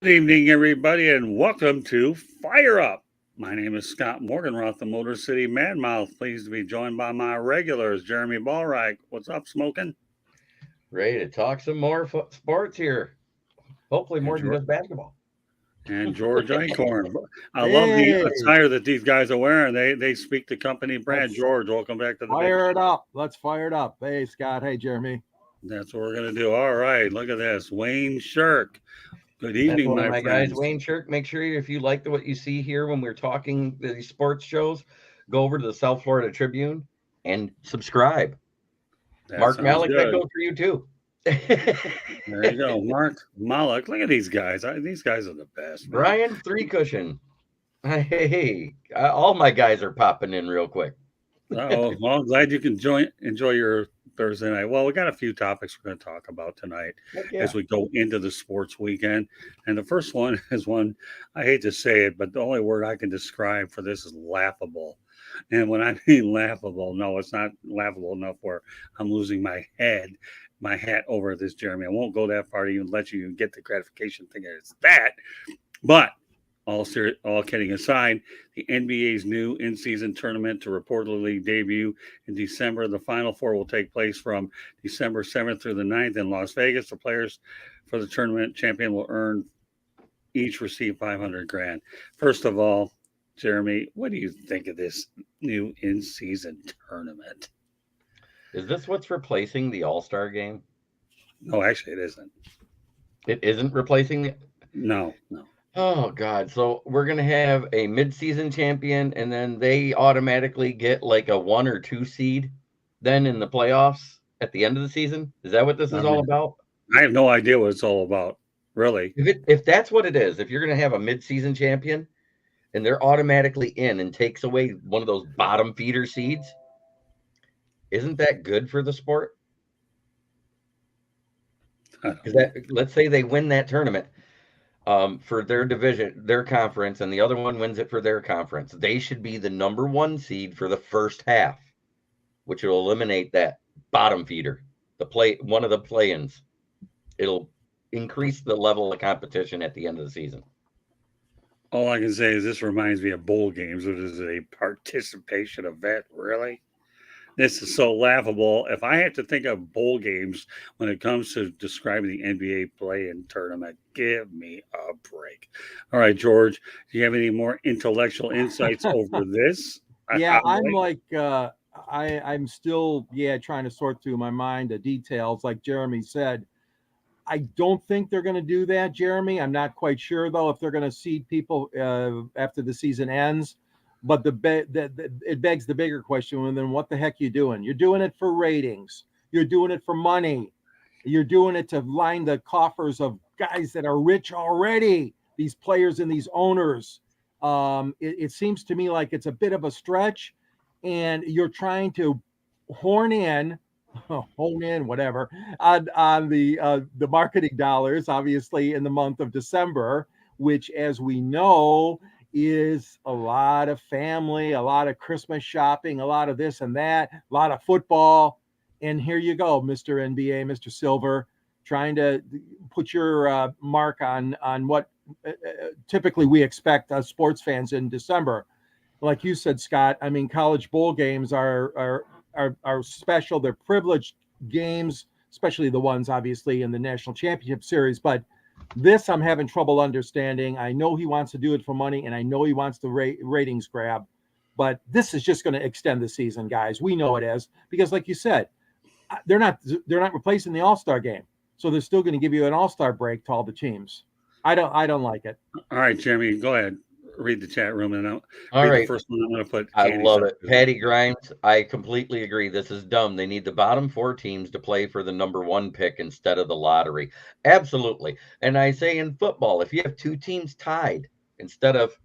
Good evening, everybody, and welcome to Fire Up. My name is Scott Morganroth, the Motor City Madmouth. Pleased to be joined by my regulars, Jeremy Ballreich. What's up, smoking? Ready to talk some more sports here. Hopefully, And, more than just basketball. George Eichhorn. I love the Hey, attire that these guys are wearing. They speak the company brand. let's George, welcome back to the big fire it show. up. Let's fire it up. Hey, Scott. Hey, Jeremy. That's what we're going to do. All right, look at this. Wayne Shirk. Good That's evening, one of my my guys, friends. Wayne Shirk. Make sure if you like what you see here when we're talking these sports shows, go over to the South Florida Tribune and subscribe. That Mark sounds Malik, that good. goes for you too. There you go. Mark Malak. Look at these guys. These guys are the best, man. Brian Three Cushion. Hey, all my guys are popping in real quick. Oh, well, I'm glad you can enjoy your Thursday night. Well, we got a few topics we're going to talk about tonight Heck as yeah. we go into the sports weekend. And the first one is one I hate to say it, but the only word I can describe for this is laughable. And when I mean laughable, no, it's not laughable enough where I'm losing my hat over this, Jeremy. I won't go that far to even let you get the gratification thing. It's that, but all kidding aside, the NBA's new in-season tournament to reportedly debut in December. The Final Four will take place from December 7th through the 9th in Las Vegas. The players for the tournament champion will each receive 500 grand. First of all, Jeremy, what do you think of this new in-season tournament? Is this what's replacing the All-Star game? No, actually, it isn't. It isn't replacing the. No, no. Oh God! So we're gonna have a mid-season champion, and then they automatically get like a 1 or 2 seed, then in the playoffs at the end of the season. Is that what this I is all mean, about? I have no idea what it's all about, really. If that's what it is, if you're gonna have a mid-season champion and they're automatically in and takes away one of those bottom feeder seeds, isn't that good for the sport? I don't Because know. that let's say they win that tournament for their division, their conference, and the other one wins it for their conference. They should be the number one seed for the first half, which will eliminate that bottom feeder, one of the play-ins. It'll increase the level of competition at the end of the season. All I can say is this reminds me of bowl games, which is a participation event, really. This is so laughable. If I had to think of bowl games when it comes to describing the NBA play-in tournament, give me a break. All right, George, do you have any more intellectual insights over this? Yeah, I'm I'm like, like, I'm still, trying to sort through my mind the details. Like Jeremy said, I don't think they're going to do that, Jeremy. I'm not quite sure though if they're going to seed people after the season ends. But it begs the bigger question: well, then what the heck are you doing? You're doing it for ratings. You're doing it for money. You're doing it to line the coffers of guys that are rich already. These players and these owners. It seems to me like it's a bit of a stretch, and you're trying to horn in hone in, whatever, on the marketing dollars, obviously in the month of December, which, as we know, is a lot of family, a lot of Christmas shopping, a lot of this and that, a lot of football. And here you go, Mr. NBA, Mr. Silver, trying to put your mark on what typically we expect as sports fans in December. Like you said, Scott, I mean, college bowl games are special. They're privileged games, especially the ones obviously in the national championship series. But this I'm having trouble understanding. I know he wants to do it for money, and I know he wants the ratings grab. But this is just going to extend the season, guys. We know it is because, like you said, they're not replacing the All-Star game, so they're still going to give you an All-Star break to all the teams. I don't like it. all right, Jeremy, go ahead. Read the chat room and I'll All read the right. first one. I'm going to put I Candy love stuff. it. Patty Grimes, I completely agree. This is dumb. They need the bottom four teams to play for the number one pick instead of the lottery. Absolutely. And I say in football, if you have two teams tied, instead of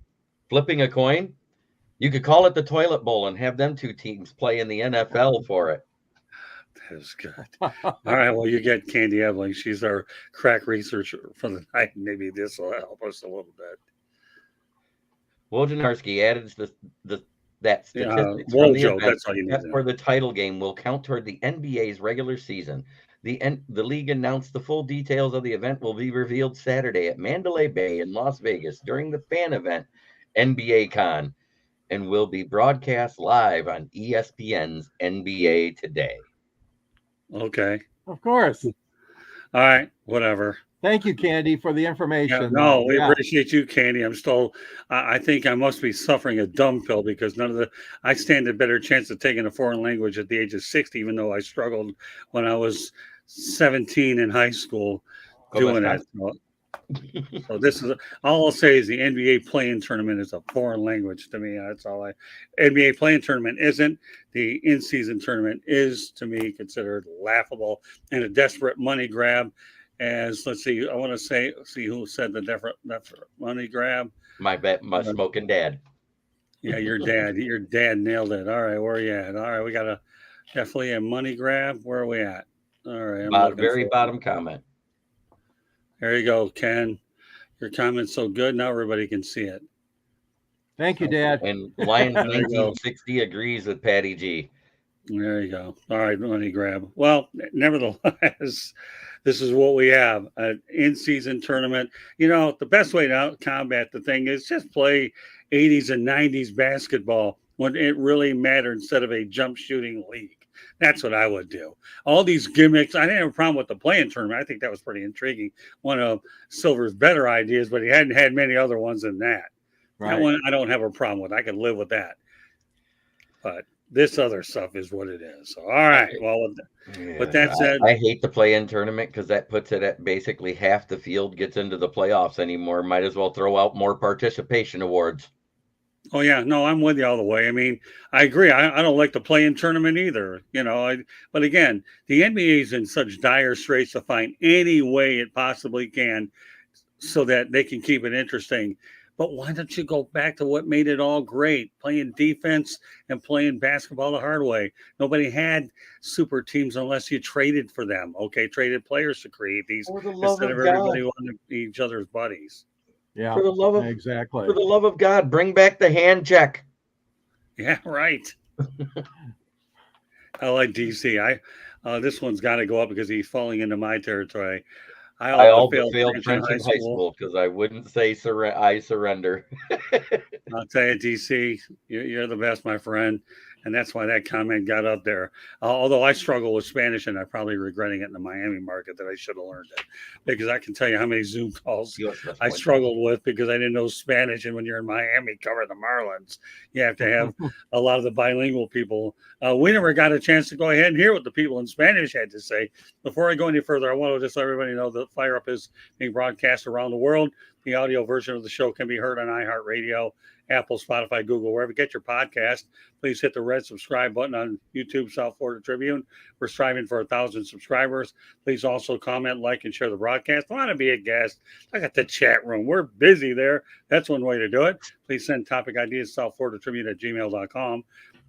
flipping a coin, you could call it the toilet bowl and have them two teams play in the NFL for it. That is good. All right, well, you get Candy Ebling. She's our crack researcher for the night. Maybe this will help us a little bit. Wojnarowski added that statistics from the Wojo, event, that's all you need to except know. for the title game, will count toward the NBA's regular season. The league announced the full details of the event will be revealed Saturday at Mandalay Bay in Las Vegas during the fan event NBA Con, and will be broadcast live on ESPN's NBA Today. Okay. Of course. All right. Whatever. Thank you, Candy, for the Yeah, information. no, though. we Yeah. appreciate you, Candy. I'm still, I think I must be suffering a dumb pill because I stand a better chance of taking a foreign language at the age of 60, even though I struggled when I was 17 in high school doing it. So this is all I'll say is the NBA playing tournament is a foreign language to me. That's all NBA playing tournament isn't. The in-season tournament is to me considered laughable and a desperate money grab. As let's see, I want to see who said the desperate money grab. My smoking dad. Yeah, your dad. Your dad nailed it. All right, where are you at? All right, we got definitely a money grab. Where are we at? All right, I'm looking Very for bottom comment. There you go, Ken. Your comment's so good now everybody can see it. Thank you, Dad. And Lions There you go. 1960 agrees with Patty G. There you go. All right, money grab. Well, nevertheless, this is what we have, an in-season tournament. You know, the best way to combat the thing is just play 80s and 90s basketball when it really mattered instead of a jump shooting league. That's what I would do. All these gimmicks, I didn't have a problem with the playing tournament. I think that was pretty intriguing. One of Silver's better ideas, but he hadn't had many other ones than that. Right. That one I don't have a problem with. I can live with that. But this other stuff is what it is. So, all right. Well, with that said, I hate the play-in tournament because that puts it at basically half the field gets into the playoffs anymore. Might as well throw out more participation awards. oh yeah, no, I'm with you all the way. I mean, I agree. I don't like the play-in tournament either. You know, but again, the NBA is in such dire straits to find any way it possibly can so that they can keep it interesting. But why don't you go back to what made it all great? Playing defense and playing basketball the hard way. Nobody had super teams unless you traded for them. Okay, traded players to create these For the love instead of of God. everybody wanting to be each other's buddies. Yeah. For the love of exactly. For the love of God, bring back the hand check. Yeah, right. I like DC. This one's got to go up because he's falling into my territory. I all failed failed French in high school because I wouldn't say I surrender. I'll tell you, DC, you're the best, my friend. And that's why that comment got up there. Although I struggle with Spanish and I'm probably regretting it in the Miami market that I should have learned it. Because I can tell you how many Zoom calls I struggled with because I didn't know Spanish. And when you're in Miami covering the Marlins, you have to have a lot of the bilingual people. We never got a chance to go ahead and hear what the people in Spanish had to say. Before I go any further, I want to just let everybody know that Fire Up is being broadcast around the world. The audio version of the show can be heard on iHeartRadio, Apple, Spotify, Google, wherever you get your podcast. Please hit the red subscribe button on YouTube, South Florida Tribune. We're striving for 1,000 subscribers. Please also comment, like, and share the broadcast. I want to be a guest. I got the chat room. We're busy there. That's one way to do it. Please send topic ideas to southfloridatribune@gmail.com.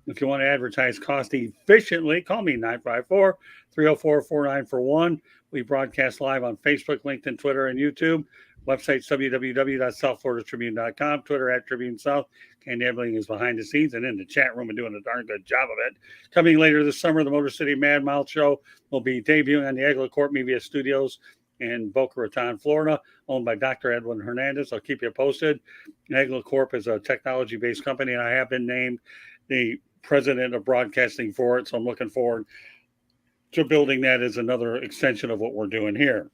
If you want to advertise cost efficiently, call me 954-304-4941. We broadcast live on Facebook, LinkedIn, Twitter, and YouTube. Website's www.southfloridatribune.com, Twitter @TribuneSouth. Candy Ebling is behind the scenes and in the chat room and doing a darn good job of it. Coming later this summer, the Motor City Mad Mouth Show will be debuting on the Agla Corp Media Studios in Boca Raton, Florida, owned by Dr. Edwin Hernandez. I'll keep you posted. Agla Corp is a technology-based company, and I have been named the president of broadcasting for it, so I'm looking forward to building that as another extension of what we're doing here.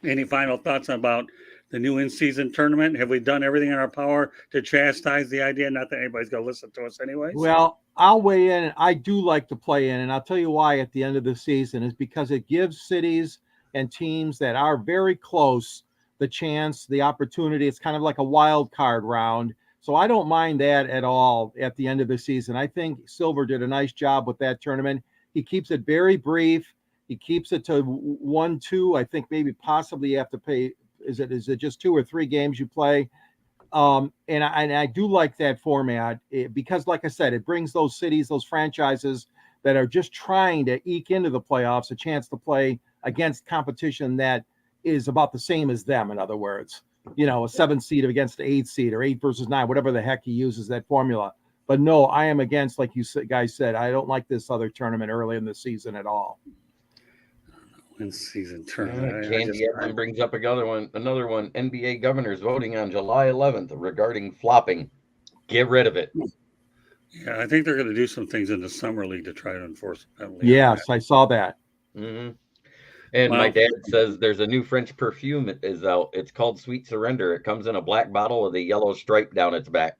Any final thoughts about the new in-season tournament? Have we done everything in our power to chastise the idea? Not that anybody's going to listen to us anyways. Well, I'll weigh in. I do like to play in, and I'll tell you why at the end of the season is because it gives cities and teams that are very close the chance, the opportunity. It's kind of like a wild card round. So I don't mind that at all at the end of the season. I think Silver did a nice job with that tournament. He keeps it very brief. He keeps it to 1-2. I think maybe possibly you have to pay. Is it just 2 or 3 games you play? And I do like that format because, like I said, it brings those cities, those franchises that are just trying to eke into the playoffs a chance to play against competition that is about the same as them. In other words, you know, a 7 seed against the 8 seed or 8 versus 9, whatever the heck he uses that formula. But no, I am against, like you guys said, I don't like this other tournament early in the season at all. in-season tournament. Candy Edmond brings up another one. NBA governors voting on July 11th regarding flopping. Get rid of it. Yeah, I think they're going to do some things in the summer league to try to enforce a penalty. Yes, I saw that. Mm-hmm. And my dad says there's a new French perfume that is out. It's called Sweet Surrender. It comes in a black bottle with a yellow stripe down its back.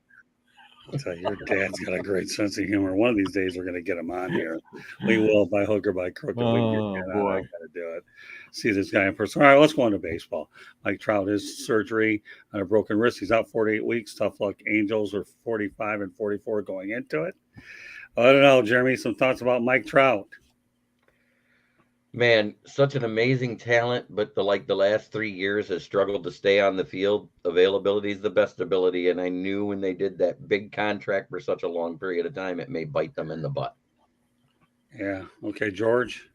I'll tell you, your dad's got a great sense of humor. One of these days, we're going to get him on here. We will, by hook or by crook. We can get that on. I got to do it. See this guy in person. All right, let's go on to baseball. Mike Trout, his surgery on a broken wrist. He's out 48 weeks. Tough luck. Angels are 45 and 44 going into it. I don't know, Jeremy. Some thoughts about Mike Trout? Man, such an amazing talent, but the last 3 years has struggled to stay on the field. Availability is the best ability, and I knew when they did that big contract for such a long period of time, it may bite them in the butt. Yeah. Okay, George.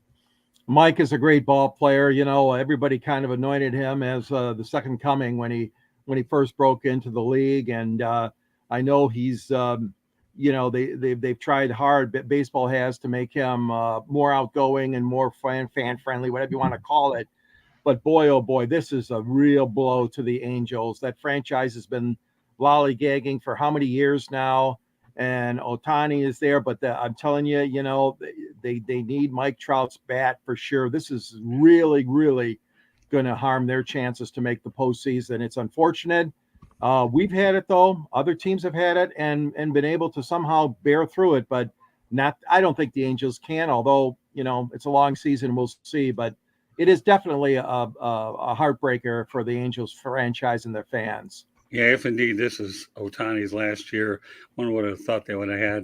Mike is a great ball player. You know, everybody kind of anointed him as the second coming when he first broke into the league, and I know he's. They've tried hard, but baseball has, to make him more outgoing and more fan friendly, whatever you want to call it. But boy, oh boy, this is a real blow to the Angels. That franchise has been lollygagging for how many years now? And Ohtani is there, but I'm telling you, they need Mike Trout's bat for sure. This is really, really going to harm their chances to make the postseason. It's unfortunate. We've had it though. Other teams have had it and been able to somehow bear through it, but not. I don't think the Angels can. Although it's a long season, we'll see. But it is definitely a heartbreaker for the Angels franchise and their fans. Yeah, if indeed this is Ohtani's last year, one would have thought they would have had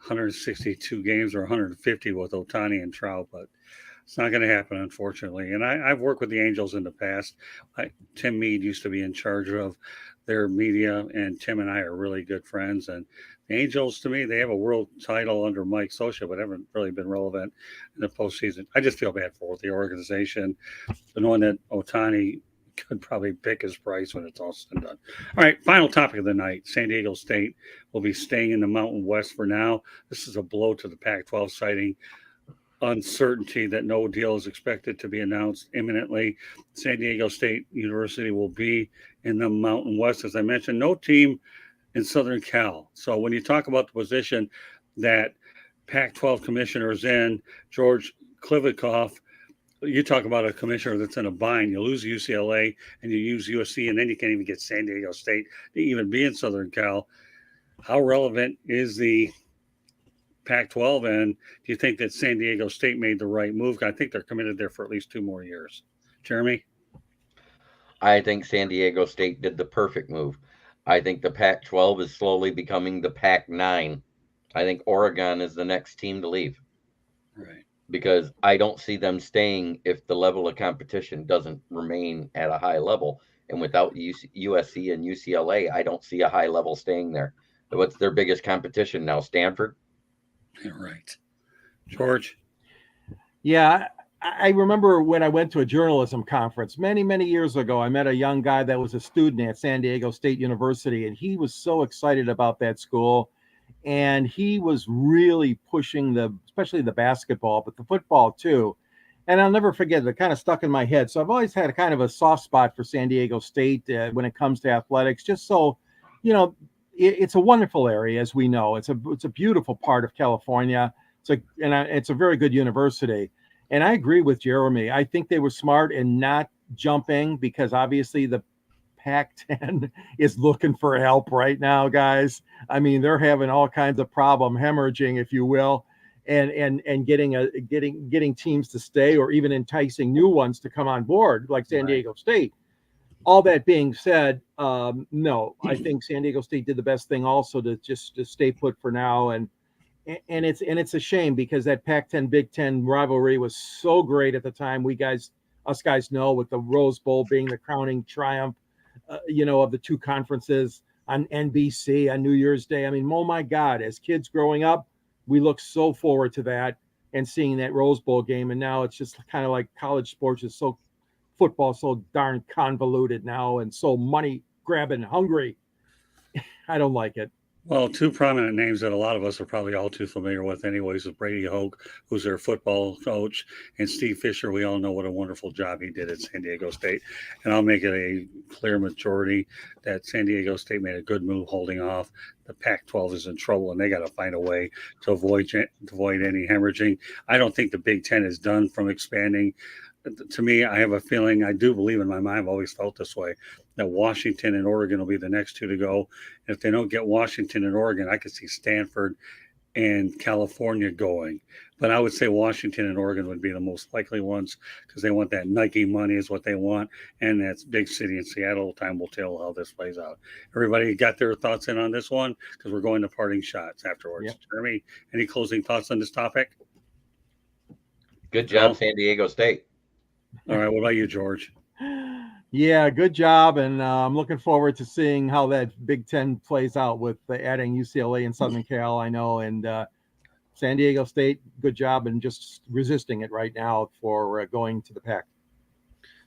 162 games or 150 with Ohtani and Trout, but it's not going to happen, unfortunately. And I've worked with the Angels in the past. Tim Mead used to be in charge of their media, and Tim and I are really good friends. And the Angels, to me, they have a world title under Mike Scioscia, but haven't really been relevant in the postseason. I just feel bad for the organization, knowing that Ohtani could probably pick his price when it's all said and done. All right, final topic of the night. San Diego State will be staying in the Mountain West for now. This is a blow to the Pac-12, citing uncertainty that no deal is expected to be announced imminently. San Diego State University will be in the Mountain West. As I mentioned, no team in Southern Cal. So when you talk about the position that Pac-12 commissioner is in, George Klivikoff, you talk about a commissioner that's in a bind. You lose UCLA and you use USC, and then you can't even get San Diego State to even be in Southern Cal. How relevant is the Pac-12, and do you think that San Diego State made the right move? I think they're committed there for at least 2 more years. Jeremy? I think San Diego State did the perfect move. I think the Pac-12 is slowly becoming the Pac-9. I think Oregon is the next team to leave. Right. Because I don't see them staying if the level of competition doesn't remain at a high level. And without USC and UCLA, I don't see a high level staying there. What's their biggest competition now? Stanford? Right. George? Yeah, I remember when I went to a journalism conference many, many years ago, I met a young guy that was a student at San Diego State University, and he was so excited about that school. And he was really pushing especially the basketball, but the football too. And I'll never forget, it kind of stuck in my head. So I've always had a kind of a soft spot for San Diego State when it comes to athletics, just so, it's a wonderful area, as we know. It's a beautiful part of California. It's a very good university. And I agree with Jeremy. I think they were smart in not jumping, because obviously the Pac-10 is looking for help right now, guys. I mean, they're having all kinds of problem hemorrhaging, if you will, and getting teams to stay, or even enticing new ones to come on board, like San Diego State. All that being said, no, I think San Diego State did the best thing also to stay put for now. And it's a shame, because that Pac-10 Big Ten rivalry was so great at the time. Us guys know, with the Rose Bowl being the crowning triumph, of the two conferences on NBC on New Year's Day. I mean, oh my God, as kids growing up, we look so forward to that and seeing that Rose Bowl game. And now it's just kind of like college sports is football so darn convoluted now and so money grabbing hungry. I don't like it. Well, two prominent names that a lot of us are probably all too familiar with, anyways, is Brady Hoke, who's their football coach, and Steve Fisher. We all know what a wonderful job he did at San Diego State. And I'll make it a clear majority that San Diego State made a good move holding off. The Pac 12 is in trouble, and they got to find a way to avoid any hemorrhaging. I don't think the Big Ten is done from expanding. To me, I have a feeling, I do believe in my mind, I've always felt this way, that Washington and Oregon will be the next two to go. If they don't get Washington and Oregon, I could see Stanford and California going. But I would say Washington and Oregon would be the most likely ones because they want that Nike money is what they want. And that's big city in Seattle. Time will tell how this plays out. Everybody got their thoughts in on this one because we're going to parting shots afterwards. Yep. Jeremy, any closing thoughts on this topic? Good job, No? San Diego State. All right. What about you, George? Yeah, good job, and I'm looking forward to seeing how that Big Ten plays out with adding UCLA and Southern Cal. I know, and San Diego State, good job, and just resisting it right now for going to the Pac.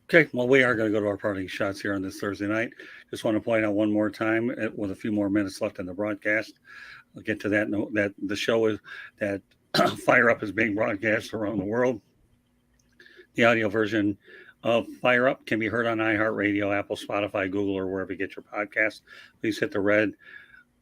Okay, well, we are going to go to our parting shots here on this Thursday night. Just want to point out one more time, with a few more minutes left in the broadcast. I'll get to that. Note that the show is that Fire Up is being broadcast around the world. The audio version of Fire Up can be heard on iHeartRadio, Apple, Spotify, Google, or wherever you get your podcasts. Please hit the red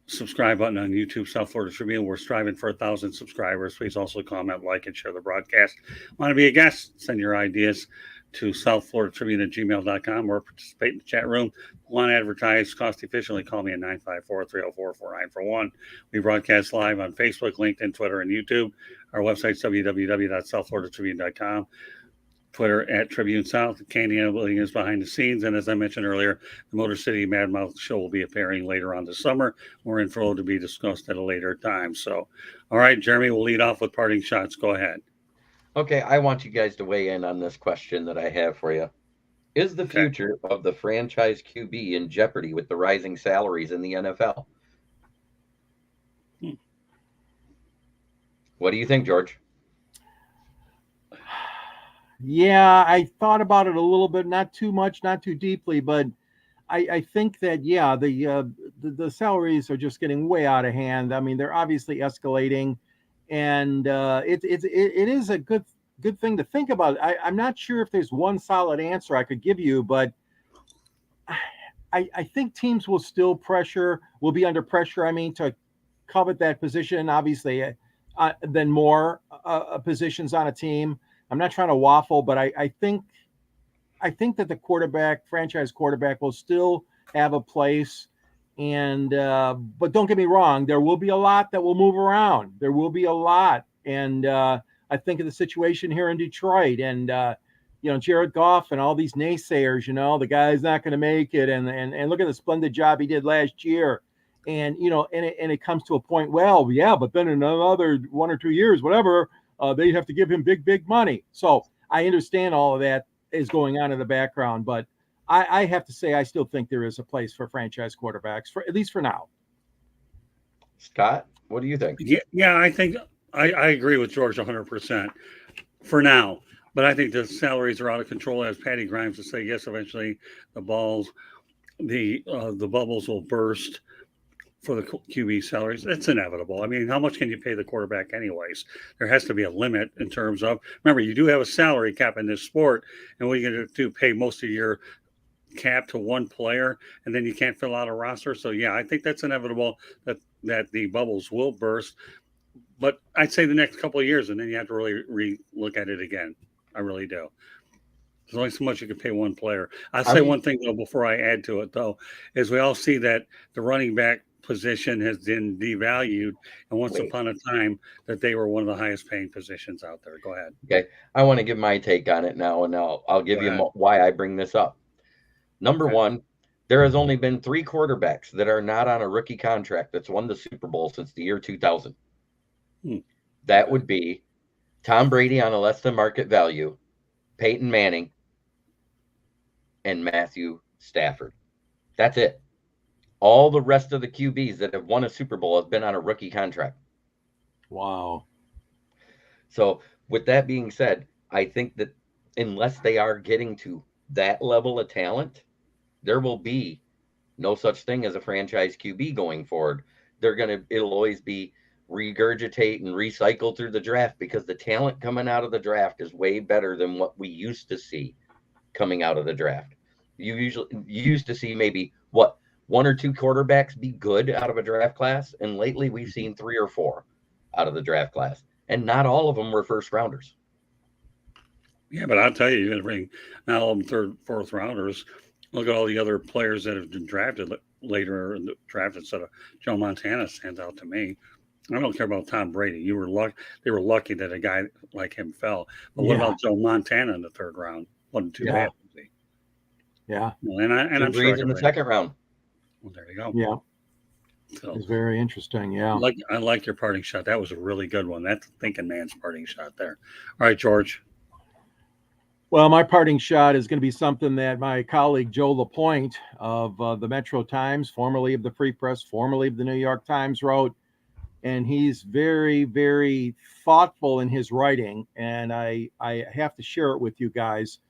subscribe button on YouTube, South Florida Tribune. We're striving for 1,000 subscribers. Please also comment, like, and share the broadcast. Want to be a guest? Send your ideas to southfloridatribune@gmail.com or participate in the chat room. Want to advertise cost efficiently? Call me at 954-304-4941. We broadcast live on Facebook, LinkedIn, Twitter, and YouTube. Our website's www.southfloridatribune.com. Twitter at Tribune South. Candy Ambling is behind the scenes. And as I mentioned earlier, the Motor City Mad Mouth show will be appearing later on this summer. More info to be discussed at a later time. So, all right, Jeremy, we'll lead off with parting shots. Go ahead. Okay, I want you guys to weigh in on this question that I have for you. Is the future of the franchise QB in jeopardy with the rising salaries in the NFL? What do you think, George? Yeah, I thought about it a little bit, not too much, not too deeply, but I think that the salaries are just getting way out of hand. I mean, they're obviously escalating, and it is a good thing to think about. I'm not sure if there's one solid answer I could give you, but I think teams will be under pressure. I mean, to covet that position, obviously, than more positions on a team. I'm not trying to waffle, but I think that the franchise quarterback will still have a place. And but don't get me wrong, there will be a lot that will move around. There will be a lot. And I think of the situation here in Detroit and Jared Goff and all these naysayers, the guy's not going to make it. And look at the splendid job he did last year. And it comes to a point, well, yeah, but then in another 1 or 2 years, whatever, they have to give him big money. So I understand all of that is going on in the background, but I have to say I still think there is a place for franchise quarterbacks, at least for now. Scott, what do you think? Yeah, I think I agree with George 100% for now. But I think the salaries are out of control, as Patty Grimes would say. Yes, eventually the bubbles will burst for the QB salaries. It's inevitable. I mean, how much can you pay the quarterback anyways? There has to be a limit in terms of, remember, you do have a salary cap in this sport, and what are you going to do? Pay most of your cap to one player, and then you can't fill out a roster. So, yeah, I think that's inevitable that the bubbles will burst. But I'd say the next couple of years, and then you have to really look at it again. I really do. There's only so much you can pay one player. I'll say one thing, though, before I add to it, though, is we all see that the running back position has been devalued, and once upon a time that they were one of the highest paying positions out there. Go ahead. Okay, I want to give my take on it now, and I'll give you why I bring this up. Number one, there has only been 3 quarterbacks that are not on a rookie contract that's won the Super Bowl since the year 2000. That would be Tom Brady on a less than market value, Peyton Manning, and Matthew Stafford. That's it. All the rest of the QBs that have won a Super Bowl have been on a rookie contract. Wow. So with that being said, I think that unless they are getting to that level of talent, there will be no such thing as a franchise QB going forward. it'll always be regurgitate and recycle through the draft, because the talent coming out of the draft is way better than what we used to see coming out of the draft. You used to see maybe what, one or two quarterbacks be good out of a draft class, and lately we've seen 3 or 4 out of the draft class, and not all of them were first rounders. Yeah, but I'll tell you, you're going to bring now all them third, fourth rounders. Look at all the other players that have been drafted later in the draft instead of Joe Montana stands out to me. I don't care about Tom Brady. They were lucky that a guy like him fell. But what Yeah. about Joe Montana in the third round? Wasn't too Yeah. bad, was he? Yeah. Well, and I'm Drew sure Brees in the second round. Well, there you go. Yeah. So, It's very interesting. Yeah. I like your parting shot. That was a really good one. That's thinking man's parting shot there. All right, George. Well, my parting shot is going to be something that my colleague Joe LaPointe of the Metro Times, formerly of the Free Press, formerly of the New York Times, wrote. And he's very, very thoughtful in his writing. And I have to share it with you guys.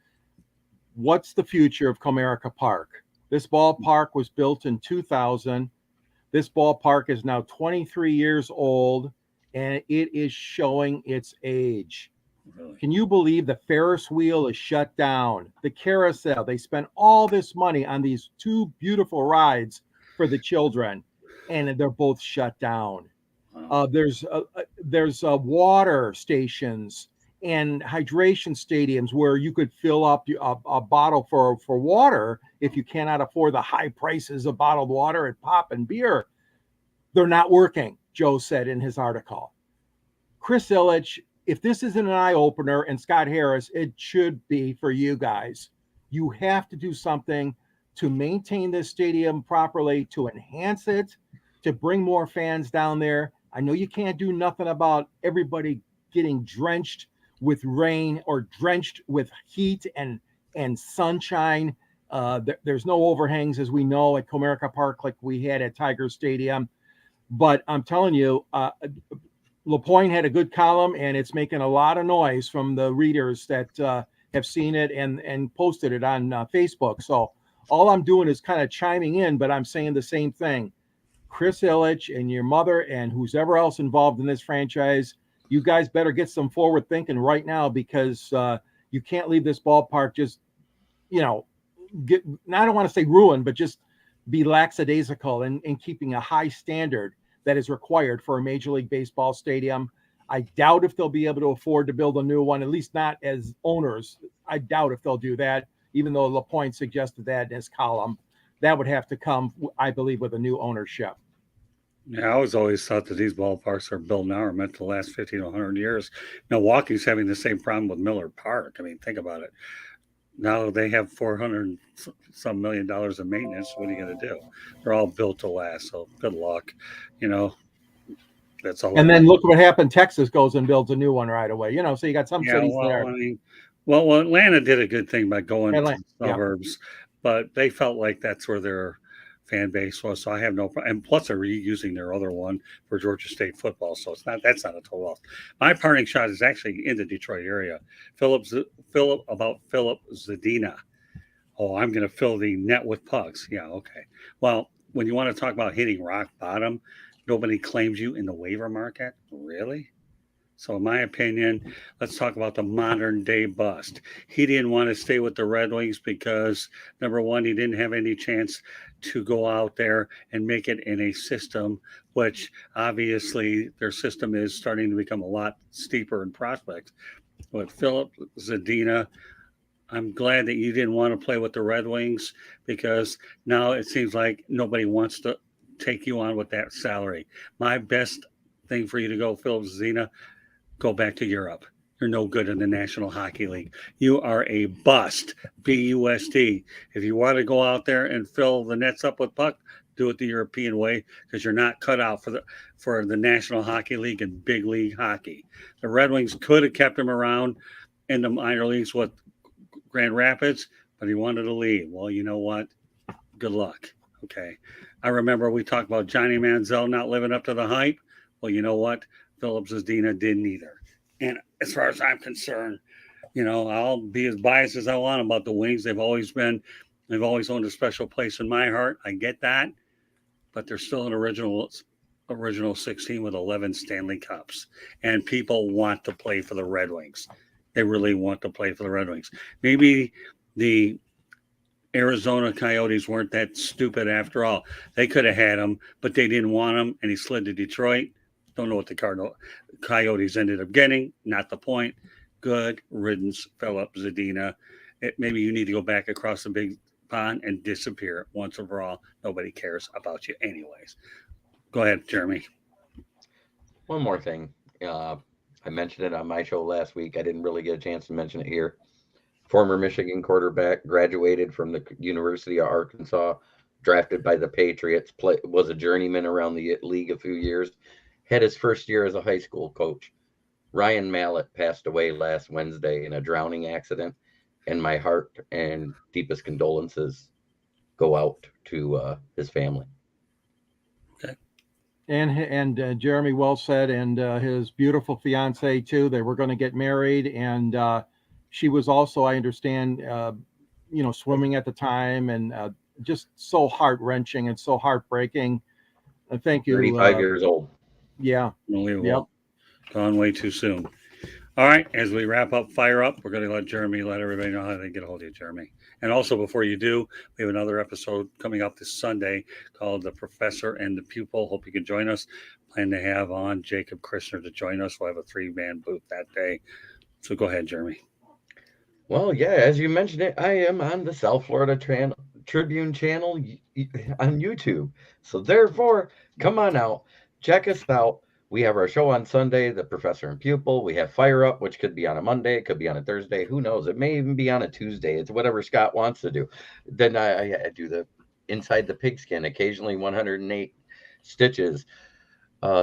What's the future of Comerica Park? This ballpark was built in 2000. This ballpark is now 23 years old, and it is showing its age. Really? Can you believe the Ferris wheel is shut down? The carousel, they spent all this money on these 2 beautiful rides for the children, and they're both shut down. Wow. There's water stations and hydration stadiums where you could fill up a bottle for water if you cannot afford the high prices of bottled water at pop and beer. They're not working, Joe said in his article. Chris Ilitch, if this isn't an eye-opener, and Scott Harris, it should be for you guys. You have to do something to maintain this stadium properly, to enhance it, to bring more fans down there. I know you can't do nothing about everybody getting drenched with rain or drenched with heat and sunshine. There's no overhangs, as we know, at Comerica Park like we had at Tiger Stadium. But I'm telling you, LaPointe had a good column, and it's making a lot of noise from the readers that have seen it and posted it on Facebook. So all I'm doing is kind of chiming in, but I'm saying the same thing. Chris Ilitch and your mother and who's ever else involved in this franchise, you guys better get some forward thinking right now, because you can't leave this ballpark just, I don't want to say ruined, but just be lackadaisical in keeping a high standard that is required for a Major League Baseball stadium. I doubt if they'll be able to afford to build a new one, at least not as owners. I doubt if they'll do that, even though LaPointe suggested that in his column. That would have to come, I believe, with a new ownership. Yeah, I always thought that these ballparks are built now are meant to last 50 to 100 years. Milwaukee's having the same problem with Miller Park. I mean, think about it. Now they have $400 some million in maintenance. What are you going to do? They're all built to last. So good luck. That's all. And then look what happened. Texas goes and builds a new one right away. So you got some cities there. I mean, well, Atlanta did a good thing by going to the suburbs, but they felt like that's where their fan base was. So I have no problem. And plus, they're reusing their other one for Georgia State football. So that's not a total loss. My parting shot is actually in the Detroit area. Philip Zadina. Oh, I'm going to fill the net with pucks. Yeah, okay. Well, when you want to talk about hitting rock bottom, nobody claims you in the waiver market. Really? So in my opinion, let's talk about the modern day bust. He didn't want to stay with the Red Wings because, number one, he didn't have any chance to go out there and make it in a system, which obviously their system is starting to become a lot steeper in prospects. But Philip Zadina, I'm glad that you didn't want to play with the Red Wings, because now it seems like nobody wants to take you on with that salary. My best thing for you to go, Philip Zadina, go back to Europe. You're no good in the National Hockey League. You are a bust, B-U-S-T. If you want to go out there and fill the nets up with puck, do it the European way, because you're not cut out for the National Hockey League and big league hockey. The Red Wings could have kept him around in the minor leagues with Grand Rapids, but he wanted to leave. Well, you know what? Good luck. Okay. I remember we talked about Johnny Manziel not living up to the hype. Well, you know what? Philip Zadina didn't either. And as far as I'm concerned, I'll be as biased as I want about the Wings. They've always owned a special place in my heart. I get that, but they're still an original original 16 with 11 Stanley Cups. And people want to play for the Red Wings. They really want to play for the Red Wings. Maybe the Arizona Coyotes weren't that stupid after all. They could have had him, but they didn't want him, and he slid to Detroit. Don't know what the Coyotes ended up getting. Not the point. Good riddance, Philip Zadina. Maybe you need to go back across the big pond and disappear once and for all. Nobody cares about you anyways. Go ahead, Jeremy. One more thing. I mentioned it on my show last week. I didn't really get a chance to mention it here. Former Michigan quarterback, graduated from the University of Arkansas, drafted by the Patriots, was a journeyman around the league a few years, had his first year as a high school coach. Ryan Mallett passed away last Wednesday in a drowning accident, and my heart and deepest condolences go out to his family. Okay. And Jeremy, well said, and his beautiful fiance too. They were going to get married, and she was also, I understand, swimming at the time, and just so heart-wrenching and so heartbreaking. Thank you. 35 years old. Yeah. Unbelievable. Yep. Gone way too soon. All right, as we wrap up Fire Up, we're going to let everybody know how they get a hold of you, Jeremy. And also, before you do, we have another episode coming up this Sunday called The Professor and the Pupil. Hope you can join us. Plan to have on Jacob Christner to join us. We'll have a 3-man booth that day. So go ahead, Jeremy. Well, yeah, as you mentioned it, I am on the South Florida Tribune channel on YouTube. So therefore, come on out, check us out. We have our show on Sunday, The Professor and Pupil. We have Fire Up, which could be on a Monday. It could be on a Thursday. Who knows? It may even be on a Tuesday. It's whatever Scott wants to do. Then I do the Inside the Pigskin, occasionally 108 Stitches,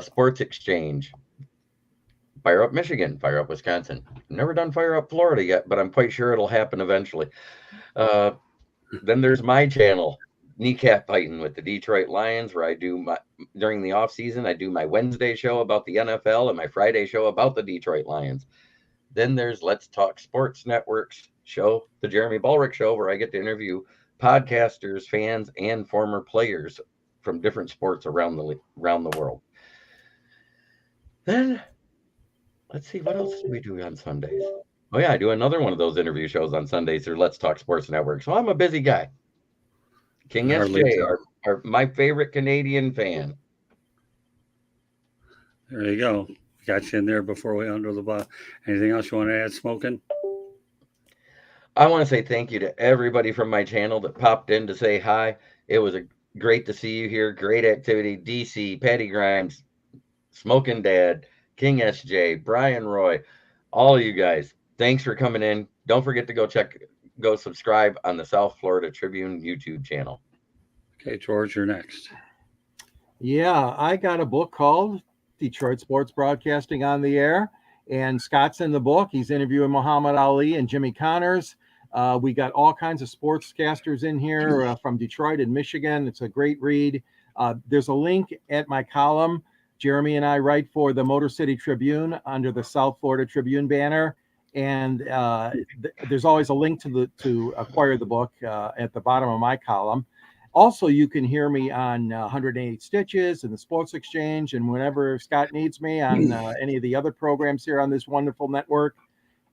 Sports Exchange, Fire Up Michigan, Fire Up Wisconsin. Never done Fire Up Florida yet, but I'm quite sure it'll happen eventually. Then there's my channel, Kneecap Fighting with the Detroit Lions, where I do during the off season, I do my Wednesday show about the NFL and my Friday show about the Detroit Lions. Then there's Let's Talk Sports Network's show, the Jeremy Ballrick Show, where I get to interview podcasters, fans, and former players from different sports around the world. Then let's see, what else do we do on Sundays? Oh yeah, I do another one of those interview shows on Sundays through Let's Talk Sports Network. So I'm a busy guy. King SJ, my favorite Canadian fan. There you go. Got you in there before we under the bus. Anything else you want to add, Smoking? I want to say thank you to everybody from my channel that popped in to say hi. It was great to see you here. Great activity. DC, Patty Grimes, Smoking Dad, King SJ, Brian Roy, all of you guys. Thanks for coming in. Don't forget to go subscribe on the South Florida Tribune YouTube channel. Okay, George, you're next. Yeah, I got a book called Detroit Sports Broadcasting on the Air, and Scott's in the book. He's interviewing Muhammad Ali and Jimmy Connors. We got all kinds of sportscasters in here from Detroit and Michigan. It's a great read. There's a link at my column. Jeremy and I write for the Motor City Tribune under the South Florida Tribune banner. And there's always a link to acquire the book at the bottom of my column. Also, you can hear me on 108 Stitches and the Sports Exchange, and whenever Scott needs me on any of the other programs here on this wonderful network.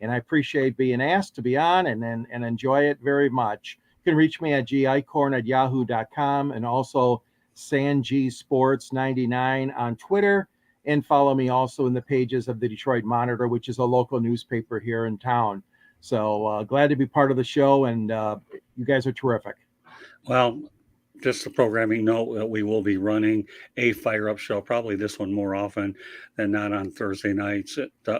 And I appreciate being asked to be on and enjoy it very much. You can reach me at gicorn@yahoo.com and also SanGSports99 on Twitter. And follow me also in the pages of the Detroit Monitor, which is a local newspaper here in town. So glad to be part of the show, and you guys are terrific. Well, just a programming note that we will be running a Fire Up show, probably this one more often than not on Thursday nights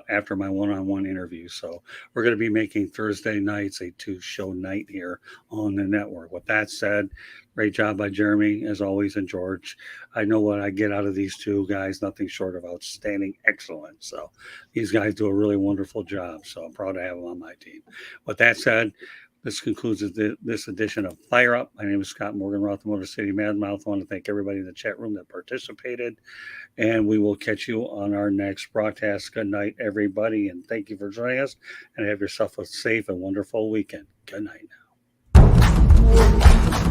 after my one-on-one interview. So we're going to be making Thursday nights a 2-show night here on the network. With that said, great job by Jeremy, as always, and George. I know what I get out of these two guys, nothing short of outstanding excellence. So these guys do a really wonderful job. So I'm proud to have them on my team. With that said, this concludes this edition of Fire Up. My name is Scott Morganroth, the Motor City Madmouth. I want to thank everybody in the chat room that participated, and we will catch you on our next broadcast. Good night, everybody, and thank you for joining us, and have yourself a safe and wonderful weekend. Good night now.